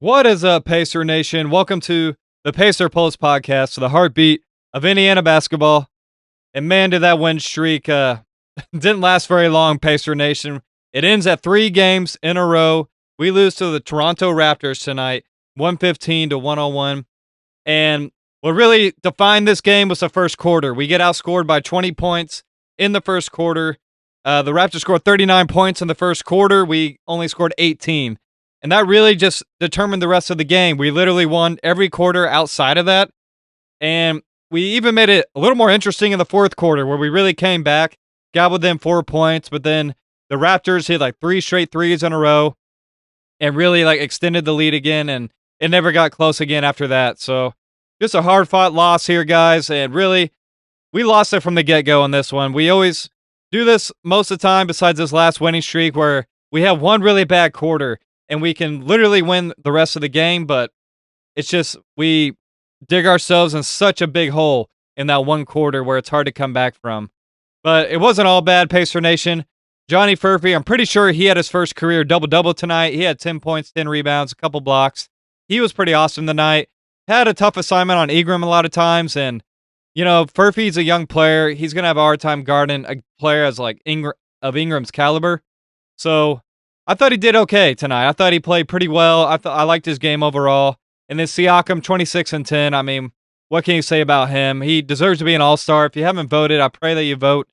What is up, Pacer Nation? Welcome to the Pacer Pulse podcast, the heartbeat of Indiana basketball. And man, did that win streak didn't last very long, Pacer Nation. It ends at 3 games in a row. We lose to the Toronto Raptors tonight, 115 to 101. And what really defined this game was the first quarter. We get outscored by 20 points in the first quarter. The Raptors scored 39 points in the first quarter. We only scored 18. And that really just determined the rest of the game. We literally won every quarter outside of that. And we even made it a little more interesting in the fourth quarter where we really came back, got within 4 points, but then the Raptors hit like 3 straight threes in a row and really like extended the lead again, and it never got close again after that. So just a hard-fought loss here, guys, and really we lost it from the get-go on this one. We always do this most of the time besides this last winning streak where we have one really bad quarter and we can literally win the rest of the game, but it's just we dig ourselves in such a big hole in that one quarter where it's hard to come back from. But it wasn't all bad, Pacer Nation. Johnny Furphy, I'm pretty sure he had his first career double-double tonight. He had 10 points, 10 rebounds, a couple blocks. He was pretty awesome tonight. Had a tough assignment on Ingram a lot of times, and, you know, Furphy's a young player. He's going to have a hard time guarding a player as like Ingram's caliber. So I thought he did okay tonight. I thought he played pretty well. I liked his game overall. And then Siakam, 26 and 10. I mean, what can you say about him? He deserves to be an all-star. If you haven't voted, I pray that you vote.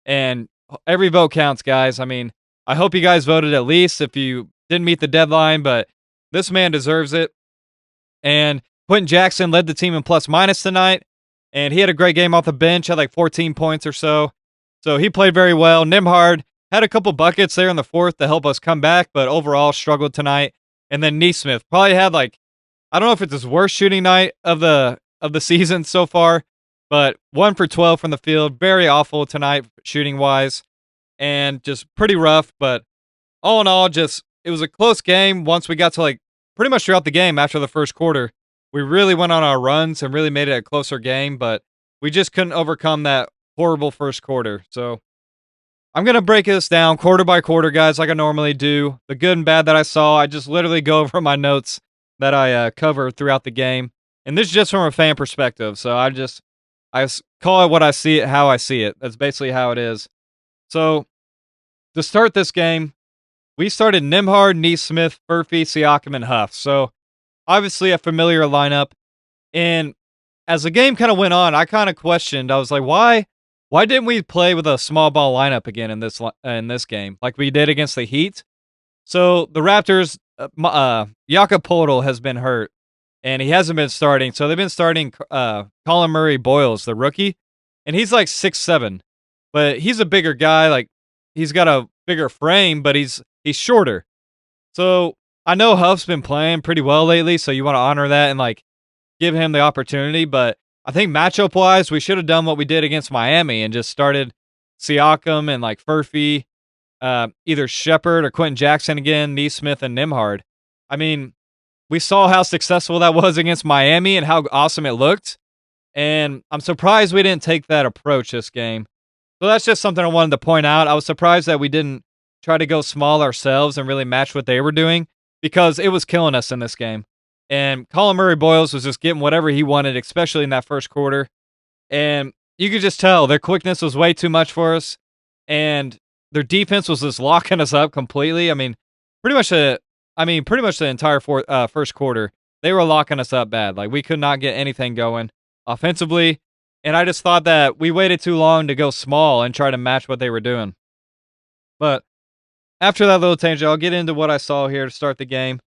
And every vote counts, guys. I mean, I hope you guys voted at least if you didn't meet the deadline, but this man deserves it. And Quenton Jackson led the team in plus-minus tonight, and he had a great game off the bench, had like 14 points or so. So he played very well. Nembhard had a couple buckets there in the fourth to help us come back, but overall struggled tonight. And then Nesmith probably had like, I don't know if it's his worst shooting night of the season so far, but 1 for 12 from the field. Very awful tonight shooting-wise, and just pretty rough. But all in all, just it was a close game once we got to like pretty much throughout the game after the first quarter. We really went on our runs and really made it a closer game, but we just couldn't overcome that horrible first quarter. So I'm going to break this down quarter by quarter, guys, like I normally do. The good and bad that I saw, I just literally go over my notes that I cover throughout the game. And this is just from a fan perspective, so I call it what I see it, how I see it. That's basically how it is. So to start this game, we started Nembhard, Nesmith, Furphy, Siakam, and Huff. So obviously a familiar lineup. And as the game kind of went on, I kind of questioned. I was like, why didn't we play with a small ball lineup again in this game like we did against the Heat? So the Raptors, Jakob Poeltl has been hurt, and he hasn't been starting. So they've been starting Colin Murray-Boyles, the rookie, and he's like 6'7", but he's a bigger guy. Like he's got a bigger frame, but he's shorter. So I know Huff's been playing pretty well lately, so you want to honor that and like give him the opportunity, but I think matchup-wise, we should have done what we did against Miami and just started Siakam and like Furphy, either Shepard or Quenton Jackson again, Nesmith and Nembhard. I mean, we saw how successful that was against Miami and how awesome it looked, and I'm surprised we didn't take that approach this game. So that's just something I wanted to point out. I was surprised that we didn't try to go small ourselves and really match what they were doing because it was killing us in this game. And Colin Murray-Boyles was just getting whatever he wanted, especially in that first quarter. And you could just tell their quickness was way too much for us. And their defense was just locking us up completely. I mean, pretty much the entire first quarter, they were locking us up bad. Like we could not get anything going offensively. And I just thought that we waited too long to go small and try to match what they were doing. But after that little tangent, I'll get into what I saw here to start the game.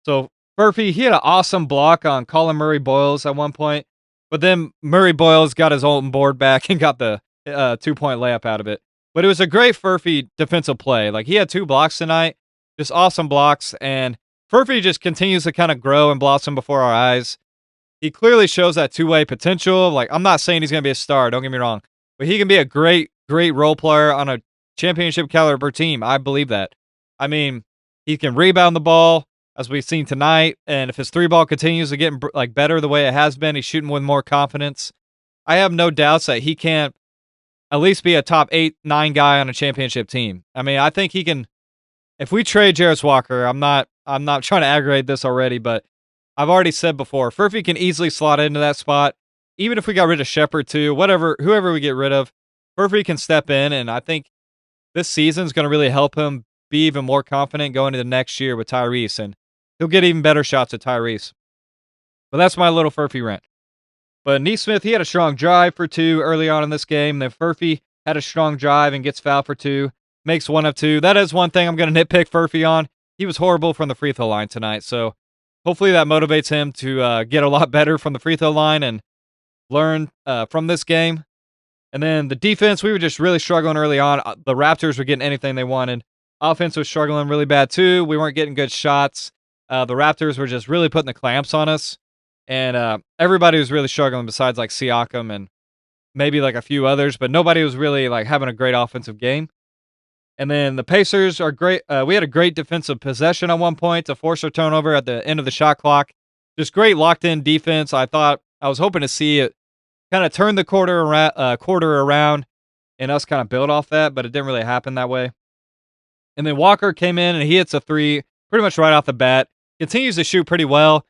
So Furphy, he had an awesome block on Colin Murray-Boyles at one point, but then Murray-Boyles got his own board back and got the 2-point layup out of it. But it was a great Furphy defensive play. Like he had 2 blocks tonight, just awesome blocks, and Furphy just continues to kind of grow and blossom before our eyes. He clearly shows that two-way potential. Like I'm not saying he's going to be a star, don't get me wrong, but he can be a great role player on a championship caliber team. I believe that. I mean, he can rebound the ball, as we've seen tonight, and if his 3-ball continues to get like better the way it has been, he's shooting with more confidence. I have no doubts that he can at least be a top 8-9 guy on a championship team. I mean, I think he can. If we trade Jarris Walker, I'm not I'm not trying to aggravate this already, but I've already said before, Furphy can easily slot into that spot. Even if we got rid of Shepherd too, whoever we get rid of, Furphy can step in, and I think this season's going to really help him be even more confident going into the next year with Tyrese, and he'll get even better shots at Tyrese. But that's my little Furphy rant. But Nesmith, he had a strong drive for 2 early on in this game. Then Furphy had a strong drive and gets fouled for 2, makes 1 of 2. That is one thing I'm going to nitpick Furphy on. He was horrible from the free throw line tonight, so hopefully that motivates him to get a lot better from the free throw line and learn from this game. And then the defense, we were just really struggling early on. The Raptors were getting anything they wanted. Offense was struggling really bad too. We weren't getting good shots. The Raptors were just really putting the clamps on us. And everybody was really struggling besides like Siakam and maybe like a few others, but nobody was really like having a great offensive game. And then the Pacers are great. We had a great defensive possession at one point to force a turnover at the end of the shot clock. Just great locked-in defense. I was hoping to see it kind of turn the quarter around and us kind of build off that, but it didn't really happen that way. And then Walker came in and he hits a 3 pretty much right off the bat. Continues to shoot pretty well.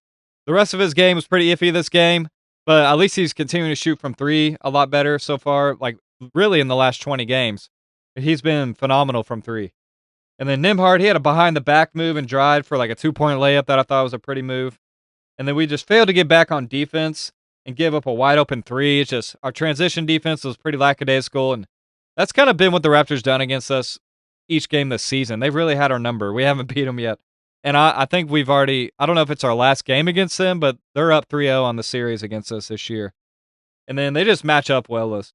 The rest of his game was pretty iffy this game, but at least he's continuing to shoot from 3 a lot better so far, like really in the last 20 games. He's been phenomenal from 3. And then Nembhard, he had a behind-the-back move and drive for like a 2-point layup that I thought was a pretty move. And then we just failed to get back on defense and give up a wide-open 3. It's just our transition defense was pretty lackadaisical, and that's kind of been what the Raptors done against us each game this season. They've really had our number. We haven't beat them yet. And I think we've already, I don't know if it's our last game against them, but they're up 3-0 on the series against us this year. And then they just match up well with us.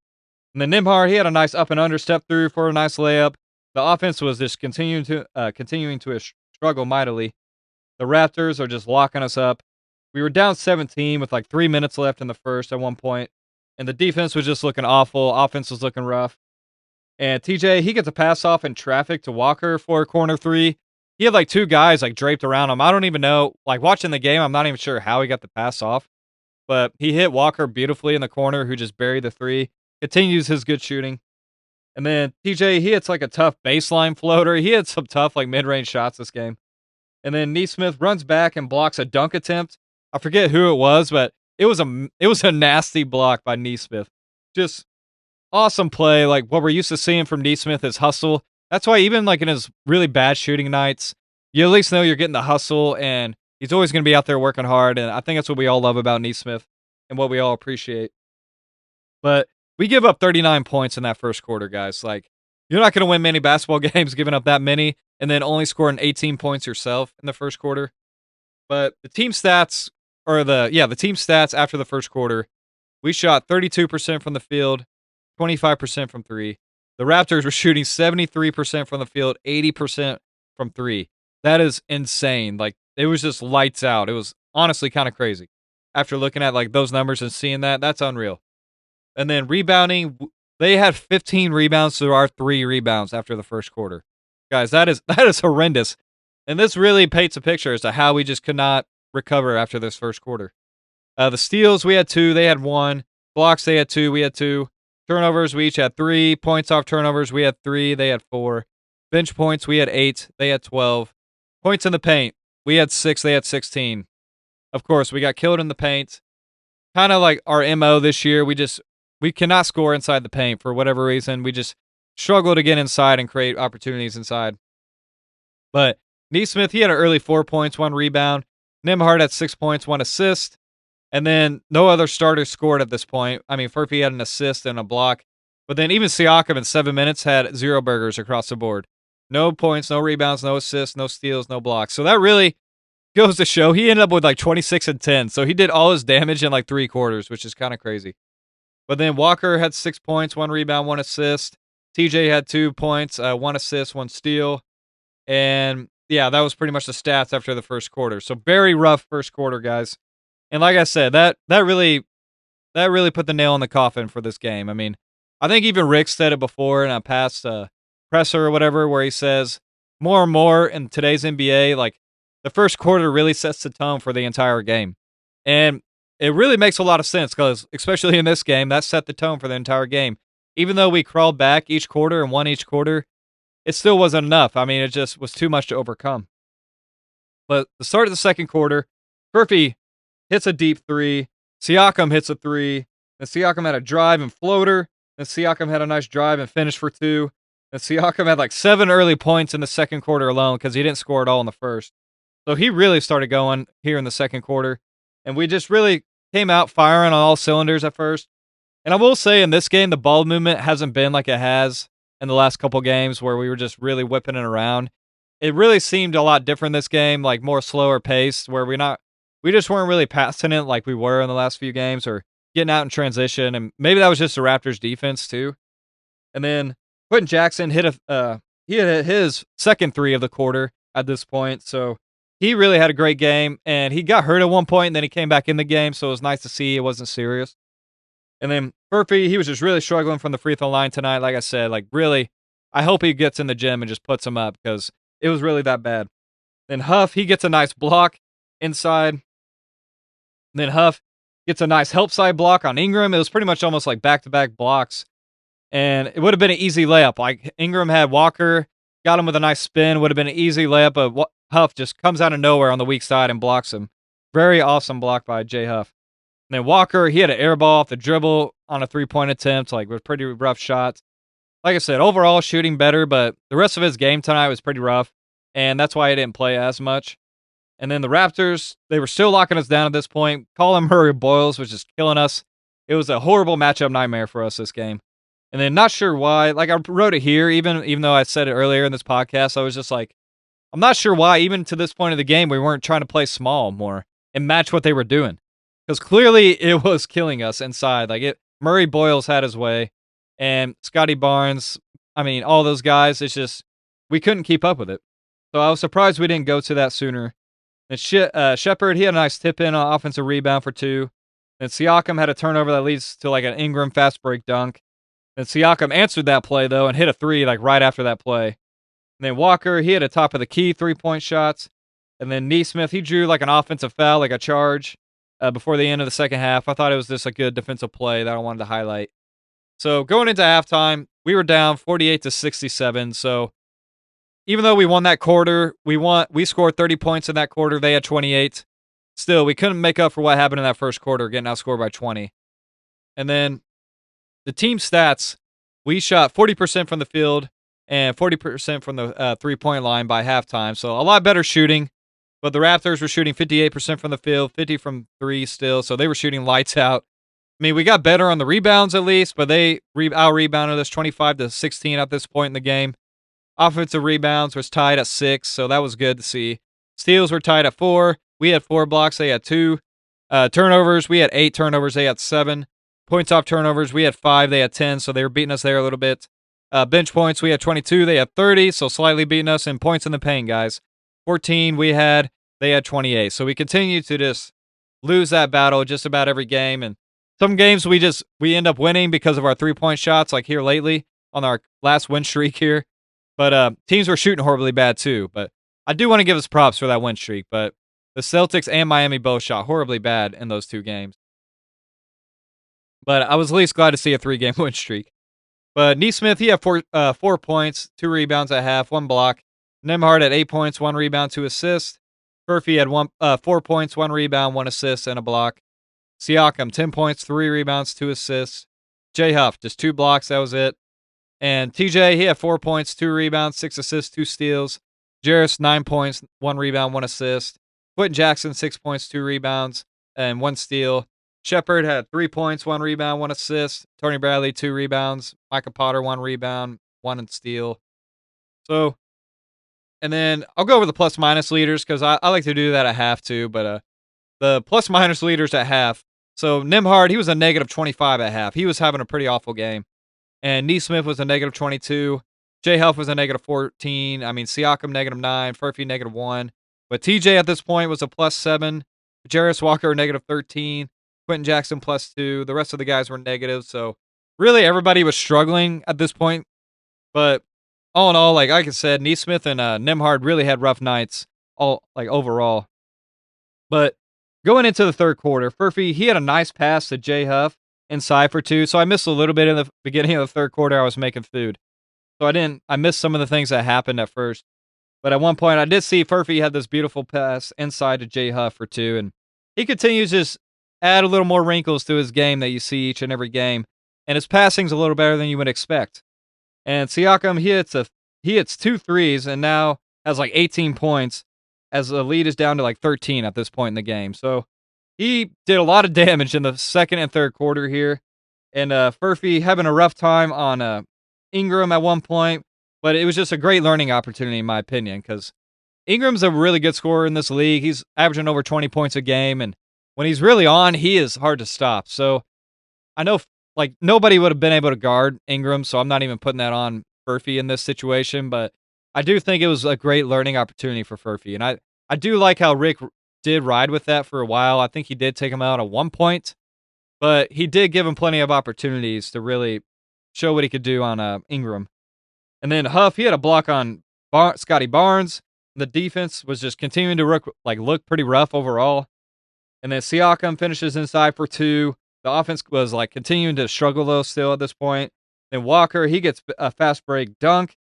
And then Nembhard, he had a nice up and under step through for a nice layup. The offense was just continuing to struggle mightily. The Raptors are just locking us up. We were down 17 with like 3 minutes left in the first at one point, and the defense was just looking awful. Offense was looking rough. And TJ, he gets a pass off in traffic to Walker for a corner 3. He had like 2 guys like draped around him. I don't even know. Like watching the game, I'm not even sure how he got the pass off, but he hit Walker beautifully in the corner, who just buried the 3. Continues his good shooting. And then TJ, he hits like a tough baseline floater. He had some tough like mid-range shots this game. And then Nesmith runs back and blocks a dunk attempt. I forget who it was, but it was a nasty block by Nesmith. Just awesome play. Like what we're used to seeing from Nesmith is hustle. That's why even like in his really bad shooting nights, you at least know you're getting the hustle, and he's always going to be out there working hard. And I think that's what we all love about Nesmith and what we all appreciate. But we give up 39 points in that first quarter, guys. Like, you're not going to win many basketball games giving up that many and then only scoring 18 points yourself in the first quarter. But the team stats, the team stats after the first quarter, we shot 32% from the field, 25% from 3. The Raptors were shooting 73% from the field, 80% from 3. That is insane. Like, it was just lights out. It was honestly kind of crazy. After looking at like those numbers and seeing that, that's unreal. And then rebounding, they had 15 rebounds to our 3 rebounds after the first quarter. Guys, that is horrendous. And this really paints a picture as to how we just could not recover after this first quarter. The steals, we had 2, they had 1. Blocks, they had 2, we had 2. Turnovers, we each had 3. Points off turnovers, we had 3, they had 4. Bench points, we had 8, they had 12. Points in the paint, we had 6, they had 16. Of course, we got killed in the paint. Kind of like our MO this year, we cannot score inside the paint for whatever reason. We just struggle to get inside and create opportunities inside. But Nesmith, he had an early 4 points, 1 rebound. Nembhard had 6 points, 1 assist. And then no other starters scored at this point. I mean, Furphy had an assist and a block. But then even Siakam in 7 minutes had 0 burgers across the board. No points, no rebounds, no assists, no steals, no blocks. So that really goes to show he ended up with like 26 and 10. So he did all his damage in like 3 quarters, which is kind of crazy. But then Walker had 6 points, 1 rebound, 1 assist. TJ had 2 points, 1 assist, 1 steal. And yeah, that was pretty much the stats after the first quarter. So very rough first quarter, guys. And like I said, that really put the nail in the coffin for this game. I mean, I think even Rick said it before in a past presser or whatever, where he says more and more in today's NBA, like the first quarter really sets the tone for the entire game. And it really makes a lot of sense because, especially in this game, that set the tone for the entire game. Even though we crawled back each quarter and won each quarter, it still wasn't enough. I mean, it just was too much to overcome. But the start of the second quarter, Furphy hits a deep three. Siakam hits a three. And Siakam had a drive and floater. And Siakam had a nice drive and finish for two. And Siakam had like 7 early points in the second quarter alone because he didn't score at all in the first. So he really started going here in the second quarter. And we just really came out firing on all cylinders at first. And I will say in this game, the ball movement hasn't been like it has in the last couple games where we were just really whipping it around. It really seemed a lot different this game, like more slower paced, where we just weren't really passing it like we were in the last few games or getting out in transition. And maybe that was just the Raptors defense too. And then Quenton Jackson he hit his second three of the quarter at this point. So he really had a great game, and he got hurt at one point, and then he came back in the game. So it was nice to see it wasn't serious. And then Furphy, he was just really struggling from the free throw line tonight. Like I said, like really, I hope he gets in the gym and just puts him up because it was really that bad. Then Huff, he gets a nice block inside. Then Huff gets a nice help side block on Ingram. It was pretty much almost like back-to-back blocks. And it would have been an easy layup. Like Ingram had Walker, got him with a nice spin. Would have been an easy layup, but Huff just comes out of nowhere on the weak side and blocks him. Very awesome block by Jay Huff. And then Walker, he had an air ball off the dribble on a three-point attempt, like with pretty rough shots. Like I said, overall shooting better, but the rest of his game tonight was pretty rough, and that's why he didn't play as much. And then the Raptors, they were still locking us down at this point. Colin Murray-Boyles was just killing us. It was a horrible matchup nightmare for us this game. And then not sure why, like I wrote it here, even though I said it earlier in this podcast, I was just like, I'm not sure why, even to this point of the game, we weren't trying to play small more and match what they were doing. Because clearly it was killing us inside. Murray-Boyles had his way, and Scotty Barnes, all those guys, it's just, we couldn't keep up with it. So I was surprised we didn't go to that sooner. And Shepard, he had a nice tip-in on offensive rebound for two. And Siakam had a turnover that leads to like an Ingram fast break dunk. And Siakam answered that play, though, and hit a three like right after that play. And then Walker, he had a top-of-the-key three-point shots. And then Nesmith, he drew like an offensive foul, like a charge, before the end of the second half. I thought it was just a good defensive play that I wanted to highlight. So going into halftime, we were down 48-67. So even though we won that quarter, we scored 30 points in that quarter. They had 28. Still, we couldn't make up for what happened in that first quarter, getting outscored by 20. And then the team stats, we shot 40% from the field and 40% from the three-point line by halftime. So a lot better shooting. But the Raptors were shooting 58% from the field, 50 from three still. So they were shooting lights out. We got better on the rebounds at least, but they out-rebounded us 25-16 at this point in the game. Offensive rebounds was tied at 6, so that was good to see. Steals were tied at 4. We had 4 blocks. They had 2. Turnovers, we had 8 turnovers. They had 7. Points off turnovers, we had 5. They had 10, so they were beating us there a little bit. Bench points, we had 22. They had 30, so slightly beating us. And points in the paint, guys. 14 they had 28. So we continued to just lose that battle just about every game. And some games we end up winning because of our three-point shots, like here lately on our last win streak here. But teams were shooting horribly bad too. But I do want to give us props for that win streak. But the Celtics and Miami both shot horribly bad in those 2 games. But I was at least glad to see a 3-game win streak. But Nesmith, he had 4 points, 2 rebounds at half, 1 block. Nembhard had 8 points, 1 rebound, 2 assists. Furphy had 4 points, 1 rebound, 1 assist, and a block. Siakam, 10 points, 3 rebounds, 2 assists. Jay Huff, just 2 blocks, that was it. And TJ, he had 4 points, 2 rebounds, 6 assists, 2 steals. Jarris, 9 points, 1 rebound, 1 assist. Quenton Jackson, 6 points, 2 rebounds, and 1 steal. Shepard had 3 points, 1 rebound, 1 assist. Tony Bradley, 2 rebounds. Micah Potter, 1 rebound, 1 steal. So, and then I'll go over the plus-minus leaders because I like to do that at half too. But the plus-minus leaders at half. So Nembhard, he was a negative 25 at half. He was having a pretty awful game. And Nesmith was a negative 22. Jay Huff was a negative 14. Siakam negative 9. Furphy negative 1. But TJ at this point was a plus 7. Jarris Walker negative 13. Quenton Jackson plus 2. The rest of the guys were negative. So really everybody was struggling at this point. But all in all, like I said, Nesmith and Nembhard really had rough nights overall. But going into the third quarter, Furphy, he had a nice pass to Jay Huff inside for 2. So I missed a little bit in the beginning of the third quarter. I was making food. So I missed some of the things that happened at first. But at one point, I did see Furphy had this beautiful pass inside to Jay Huff for 2, and he continues to just add a little more wrinkles to his game that you see each and every game, and his passing's a little better than you would expect. And Siakam, he hits 2 threes and now has like 18 points as the lead is down to like 13 at this point in the game. So he did a lot of damage in the second and third quarter here. And Furphy having a rough time on Ingram at one point, but it was just a great learning opportunity in my opinion because Ingram's a really good scorer in this league. He's averaging over 20 points a game, and when he's really on, he is hard to stop. So I know like nobody would have been able to guard Ingram, so I'm not even putting that on Furphy in this situation, but I do think it was a great learning opportunity for Furphy. And I do like how Rick did ride with that for a while. I think he did take him out at one point, but he did give him plenty of opportunities to really show what he could do on Ingram. And then Huff, he had a block on Scotty Barnes. The defense was just continuing to look pretty rough overall. And then Siakam finishes inside for 2. The offense was like continuing to struggle though still at this point. Then Walker, he gets a fast break dunk.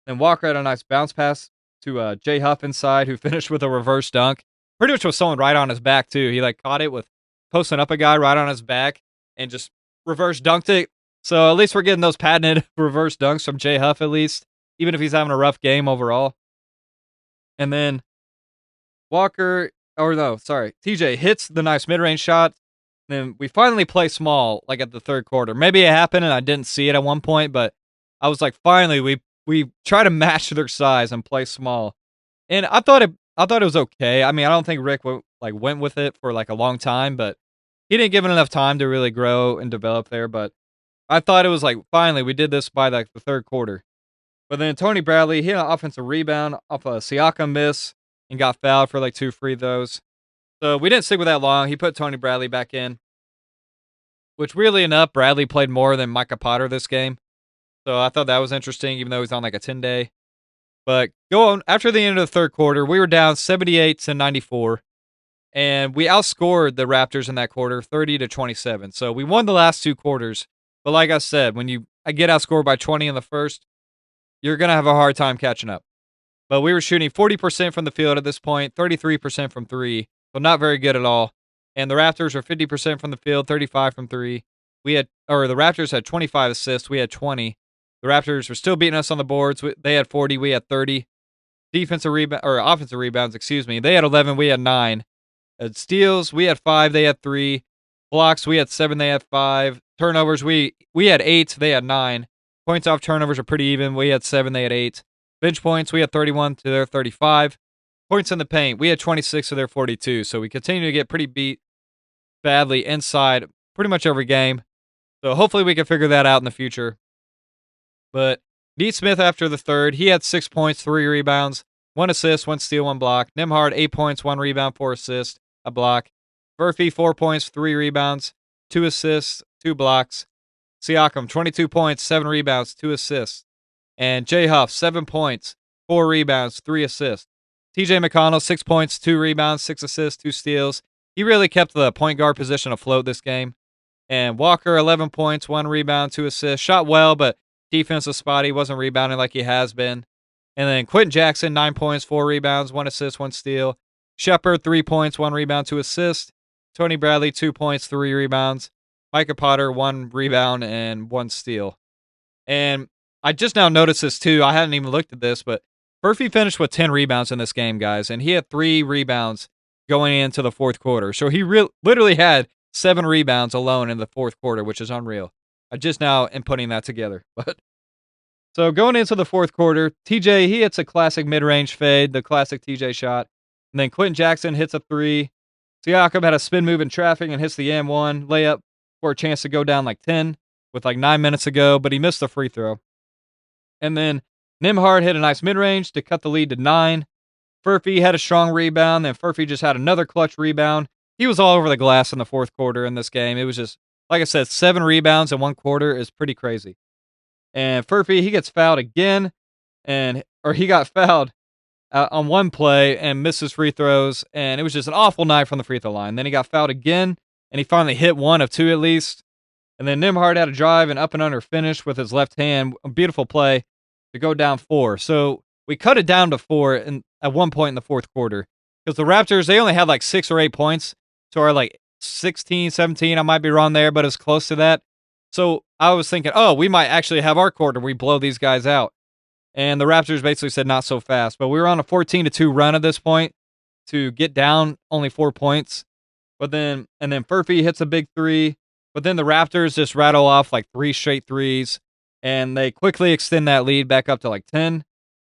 Then Walker had a nice bounce pass to Jay Huff inside, who finished with a reverse dunk. Pretty much with someone right on his back too. He like caught it with posting up a guy right on his back and just reverse dunked it. So at least we're getting those patented reverse dunks from Jay Huff at least, even if he's having a rough game overall. And then TJ hits the nice mid-range shot. Then we finally play small, like at the third quarter. Maybe it happened and I didn't see it at one point, but I was like, finally, we try to match their size and play small. And I thought it was okay. I mean, I don't think Rick went with it for like a long time, but he didn't give it enough time to really grow and develop there. But I thought it was like, finally, we did this by like the third quarter. But then Tony Bradley, he had an offensive rebound off a Siakam miss and got fouled for like 2 free throws. So we didn't stick with that long. He put Tony Bradley back in, which weirdly enough, Bradley played more than Micah Potter this game. So I thought that was interesting, even though he's on like a 10-day. But after the end of the third quarter, we were down 78-94, and we outscored the Raptors in that quarter 30-27. So we won the last 2 quarters. But like I said, when I get outscored by 20 in the first, you're going to have a hard time catching up. But we were shooting 40% from the field at this point, 33% from 3, so not very good at all. And the Raptors were 50% from the field, 35 from 3. The Raptors had 25 assists, we had 20. The Raptors were still beating us on the boards. They had 40, we had 30. Offensive rebounds, they had 11, we had 9. Steals, we had 5, they had 3. Blocks, we had 7, they had 5. Turnovers, we had 8, they had 9. Points off turnovers are pretty even. We had 7, they had 8. Bench points, we had 31 to their 35. Points in the paint, we had 26 to their 42. So we continue to get pretty beat badly inside pretty much every game. So hopefully we can figure that out in the future. But Nesmith after the third, he had 6 points, 3 rebounds, 1 assist, 1 steal, 1 block. Nembhard, 8 points, 1 rebound, 4 assists, a block. Furphy, 4 points, 3 rebounds, 2 assists, 2 blocks. Siakam, 22 points, 7 rebounds, 2 assists. And Jay Huff, 7 points, 4 rebounds, 3 assists. TJ McConnell, 6 points, 2 rebounds, 6 assists, 2 steals. He really kept the point guard position afloat this game. And Walker, 11 points, 1 rebound, 2 assists. Shot well, but defense was spotty. Wasn't rebounding like he has been. And then Quenton Jackson, 9 points, 4 rebounds, 1 assist, 1 steal. Shepard, 3 points, 1 rebound, 2 assists. Tony Bradley, 2 points, 3 rebounds. Micah Potter, 1 rebound and 1 steal. And I just now noticed this too. I hadn't even looked at this, but Furphy finished with 10 rebounds in this game, guys, and he had 3 rebounds going into the fourth quarter. So he literally had 7 rebounds alone in the fourth quarter, which is unreal. I just now am putting that together. But so going into the fourth quarter, TJ, he hits a classic mid-range fade, the classic TJ shot. And then Quenton Jackson hits a 3. Siakam had a spin move in traffic and hits the M1 layup for a chance to go down like 10 with like 9 minutes to go, but he missed the free throw. And then Nembhard hit a nice mid-range to cut the lead to 9. Furphy had a strong rebound, then Furphy just had another clutch rebound. He was all over the glass in the fourth quarter in this game. It was just, like I said, 7 rebounds in 1 quarter is pretty crazy. And Furphy, he gets fouled again, he got fouled on one play and misses free throws, and it was just an awful night from the free throw line. Then he got fouled again, and he finally hit 1 of 2 at least. And then Nembhard had a drive and up and under finish with his left hand, a beautiful play to go down 4. So we cut it down to 4 at one point in the fourth quarter because the Raptors, they only had like 6 or 8 points to our like 16, 17. I might be wrong there, but it's close to that. So I was thinking, oh, we might actually have our quarter. We blow these guys out. And the Raptors basically said not so fast. But we were on a 14-2 run at this point to get down only 4 points. And then Furphy hits a big three. But then the Raptors just rattle off like 3 straight threes. And they quickly extend that lead back up to like 10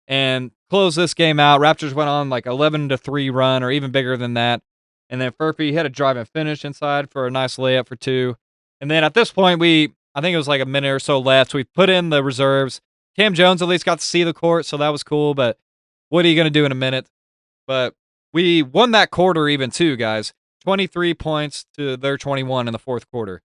and close this game out. Raptors went on like 11-3 run or even bigger than that. And then Furphy had a drive and finish inside for a nice layup for 2. And then at this point, I think it was like a minute or so left. We put in the reserves. Cam Jones at least got to see the court, so that was cool. But what are you going to do in a minute? But we won that quarter even too, guys. 23 points to their 21 in the fourth quarter.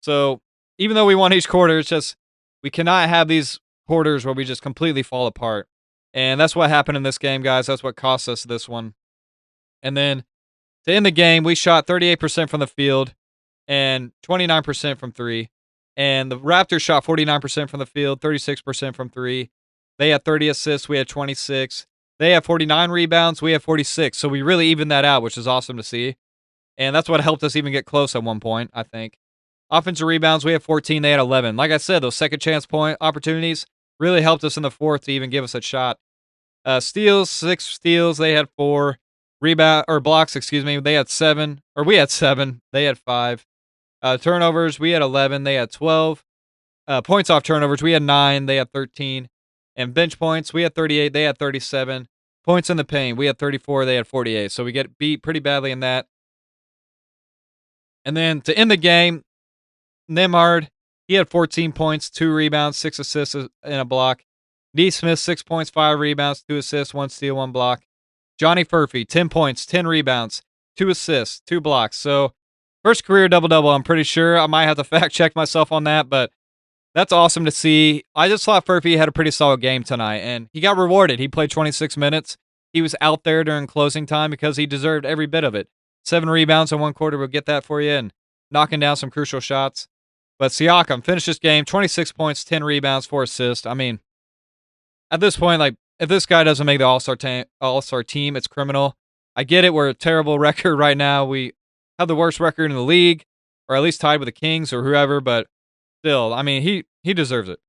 So even though we won each quarter, it's just we cannot have these quarters where we just completely fall apart. And that's what happened in this game, guys. That's what cost us this one. And then to end the game, we shot 38% from the field and 29% from 3. And the Raptors shot 49% from the field, 36% from 3. They had 30 assists. We had 26. They had 49 rebounds. We had 46. So we really evened that out, which is awesome to see. And that's what helped us even get close at one point, I think. Offensive rebounds, we had 14. They had 11. Like I said, those second chance point opportunities really helped us in the fourth to even give us a shot. Steals, 6 steals. They had 4. Blocks, excuse me. They had 7. Or we had 7. They had 5. Turnovers, we had 11. They had 12. Points off turnovers, we had 9. They had 13. And bench points, we had 38. They had 37. Points in the paint, we had 34. They had 48. So we get beat pretty badly in that. And then to end the game, Nembhard, he had 14 points, 2 rebounds, 6 assists, and a block. Nesmith, 6 points, 5 rebounds, 2 assists, 1 steal, 1 block. Johnny Furphy, 10 points, 10 rebounds, 2 assists, 2 blocks. So first career double-double, I'm pretty sure. I might have to fact-check myself on that, but that's awesome to see. I just thought Furphy had a pretty solid game tonight, and he got rewarded. He played 26 minutes. He was out there during closing time because he deserved every bit of it. 7 rebounds in one quarter will get that for you, and knocking down some crucial shots. But Siakam finished this game, 26 points, 10 rebounds, 4 assists. I mean, at this point, like, if this guy doesn't make the All-Star team, it's criminal. I get it. We're a terrible record right now. We have the worst record in the league, or at least tied with the Kings or whoever, but still, I mean, he deserves it.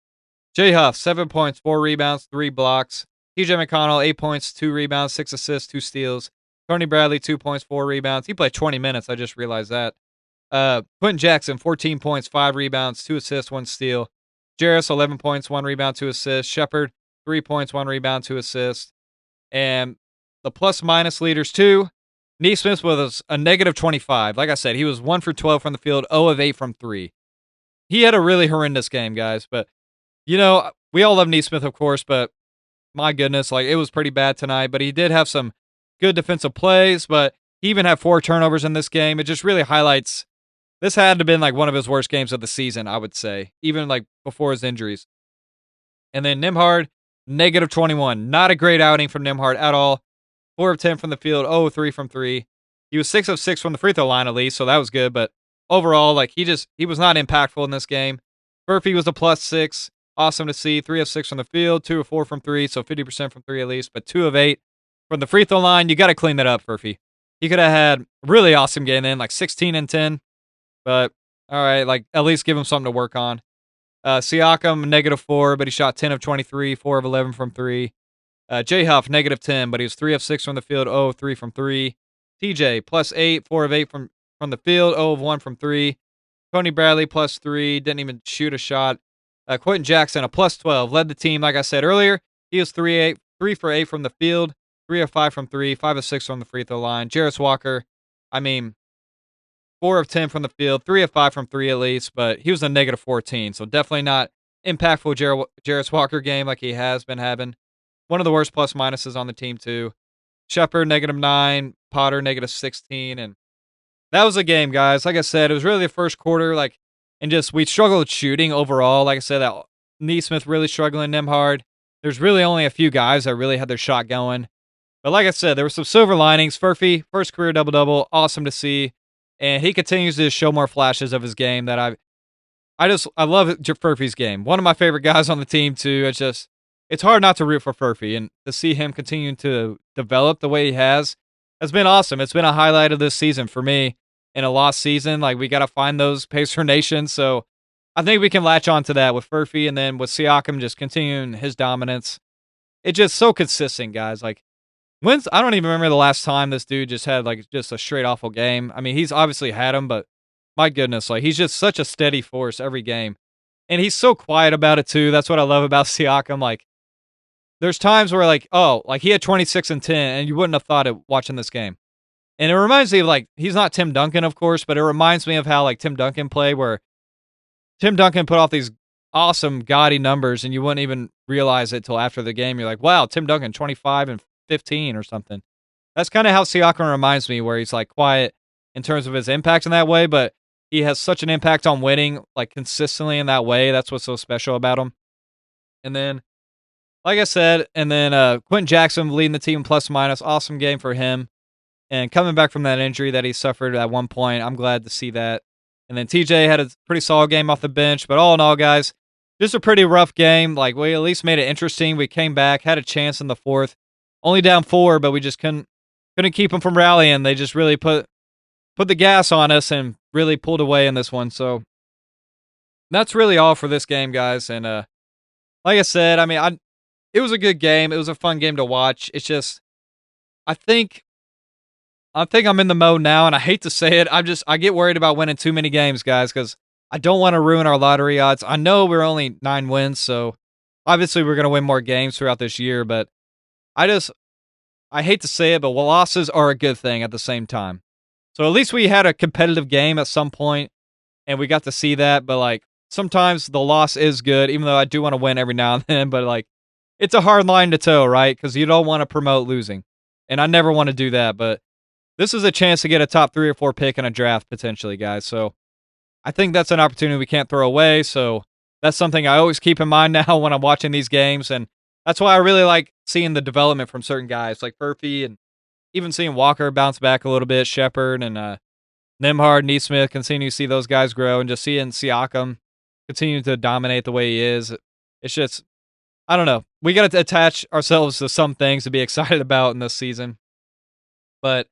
Jay Huff, 7 points, 4 rebounds, 3 blocks. TJ McConnell, 8 points, 2 rebounds, 6 assists, 2 steals. Tony Bradley, 2 points, 4 rebounds. He played 20 minutes. I just realized that. Quenton Jackson, 14 points, 5 rebounds, 2 assists, 1 steal. Jarris, 11 points, 1 rebound, 2 assists. Shepard, 3 points, 1 rebound, 2 assists. And the plus-minus leaders, too. Nesmith was a negative 25. Like I said, he was 1 for 12 from the field, 0 of 8 from 3. He had a really horrendous game, guys. But, you know, we all love Nesmith, of course, but my goodness, like, it was pretty bad tonight. But he did have some good defensive plays, but he even had 4 turnovers in this game. It just really highlights this had to have been like one of his worst games of the season, I would say, even like before his injuries. And then Nembhard, negative 21. Not a great outing from Nembhard at all. 4 of 10 from the field, 0 of 3 from 3. He was 6 of 6 from the free throw line at least, so that was good. But overall, like he was not impactful in this game. Furphy was a +6. Awesome to see. 3 of 6 from the field, 2 of 4 from 3, so 50% from 3 at least, but 2 of 8 from the free throw line. You got to clean that up, Furphy. He could have had a really awesome game then, like 16 and 10. But, all right, like, at least give him something to work on. Siakam, -4, but he shot 10 of 23, 4 of 11 from 3. Jay Huff, -10, but he was 3 of 6 from the field, 0 of 3 from 3. TJ, +8, 4 of 8 from the field, 0 of 1 from 3. Tony Bradley, +3, didn't even shoot a shot. Quenton Jackson, a +12, led the team, like I said earlier. He was 3 for 8 from the field, 3 of 5 from 3, 5 of 6 from the free throw line. Jarris Walker, I mean, 4 of 10 from the field, 3 of 5 from 3 at least, but he was a -14, so definitely not impactful Jarris Walker game like he has been having. One of the worst plus-minuses on the team, too. Shepard, -9, Potter, -16, and that was a game, guys. Like I said, it was really the first quarter, like, and just we struggled shooting overall. Like I said, that Nesmith really struggling, Nembhard. There's really only a few guys that really had their shot going. But like I said, there were some silver linings. Furphy, first career double-double, awesome to see. And he continues to show more flashes of his game that I love Furphy's game. One of my favorite guys on the team, too. It's just, it's hard not to root for Furphy, and to see him continue to develop the way he has been awesome. It's been a highlight of this season for me. In a lost season, like, we got to find those Pacer Nation. So I think we can latch on to that with Furphy, and then with Siakam just continuing his dominance. It's just so consistent, guys. Like, I don't even remember the last time this dude just had like just a straight awful game. I mean, he's obviously had them, but my goodness, like, he's just such a steady force every game. And he's so quiet about it too. That's what I love about Siakam. Like, there's times where, like, oh, like, he had 26 and 10, and you wouldn't have thought it watching this game. And it reminds me of, like, he's not Tim Duncan, of course, but it reminds me of how, like, Tim Duncan played, where Tim Duncan put off these awesome, gaudy numbers, and you wouldn't even realize it till after the game. You're like, wow, Tim Duncan, 25 and 15 or something. That's kind of how Siakam reminds me, where he's, like, quiet in terms of his impact in that way, but he has such an impact on winning, like, consistently in that way. That's what's so special about him. And then, like I said, and then Quenton Jackson leading the team plus minus. Awesome game for him. And coming back from that injury that he suffered at one point, I'm glad to see that. And then TJ had a pretty solid game off the bench. But all in all, guys, just a pretty rough game. Like, we at least made it interesting. We came back, had a chance in the fourth. Only down 4, but we just couldn't keep them from rallying. They just really put the gas on us and really pulled away in this one. So that's really all for this game, guys. And like I said, I mean, it was a good game. It was a fun game to watch. It's just, I think I'm in the mode now, and I hate to say it. I get worried about winning too many games, guys, because I don't want to ruin our lottery odds. I know we're only 9 wins, so obviously we're going to win more games throughout this year, but I hate to say it, but losses are a good thing at the same time. So at least we had a competitive game at some point, and we got to see that, but, like, sometimes the loss is good, even though I do want to win every now and then, but, like, it's a hard line to toe, right? Because you don't want to promote losing, and I never want to do that, but this is a chance to get a top 3 or 4 pick in a draft, potentially, guys. So I think that's an opportunity we can't throw away. So that's something I always keep in mind now when I'm watching these games. And that's why I really like seeing the development from certain guys like Furphy, and even seeing Walker bounce back a little bit, Shepard, and Nembhard, Nesmith, continue to see those guys grow, and just seeing Siakam continue to dominate the way he is. It's just, I don't know. We got to attach ourselves to some things to be excited about in this season. But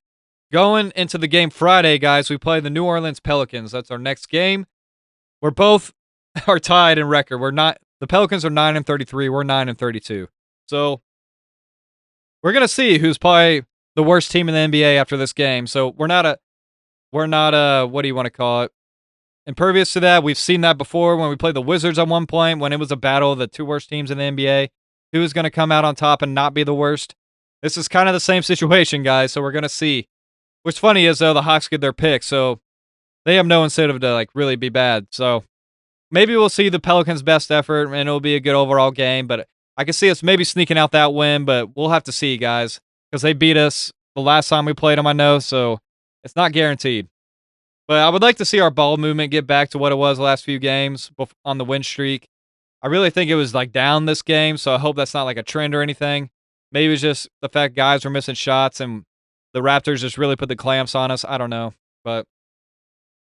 going into the game Friday, guys, we play the New Orleans Pelicans. That's our next game. We're both are tied in record. The Pelicans are 9-33. We're 9-32. So we're gonna see who's probably the worst team in the NBA after this game. So we're not what do you want to call it? Impervious to that. We've seen that before when we played the Wizards at one point, when it was a battle of the 2 worst teams in the NBA. Who was going to come out on top and not be the worst? This is kind of the same situation, guys. So we're going to see. What's funny is, though, the Hawks get their pick, so they have no incentive to, like, really be bad. So maybe we'll see the Pelicans' best effort, and it'll be a good overall game. But I can see us maybe sneaking out that win, but we'll have to see, guys, because they beat us the last time we played them, I know, so it's not guaranteed. But I would like to see our ball movement get back to what it was the last few games on the win streak. I really think it was, like, down this game, so I hope that's not like a trend or anything. Maybe it's just the fact guys were missing shots and the Raptors just really put the clamps on us. I don't know. But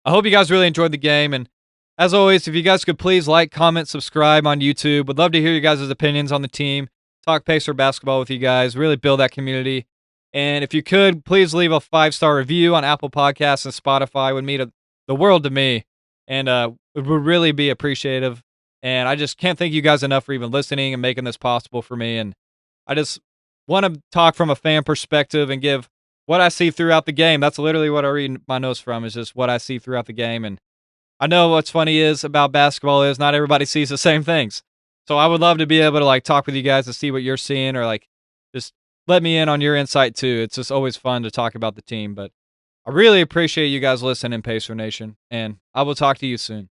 I hope you guys really enjoyed the game. And as always, if you guys could please like, comment, subscribe on YouTube. Would love to hear you guys' opinions on the team. Talk Pacer basketball with you guys. Really build that community. And if you could, please leave a 5-star review on Apple Podcasts and Spotify. It would mean the world to me. And it would really be appreciative. And I just can't thank you guys enough for even listening and making this possible for me. And I just want to talk from a fan perspective and give what I see throughout the game. That's literally what I read my notes from, is just what I see throughout the game. And I know what's funny is about basketball is not everybody sees the same things. So I would love to be able to, like, talk with you guys to see what you're seeing, or, like, just let me in on your insight too. It's just always fun to talk about the team. But I really appreciate you guys listening, Pacer Nation, and I will talk to you soon.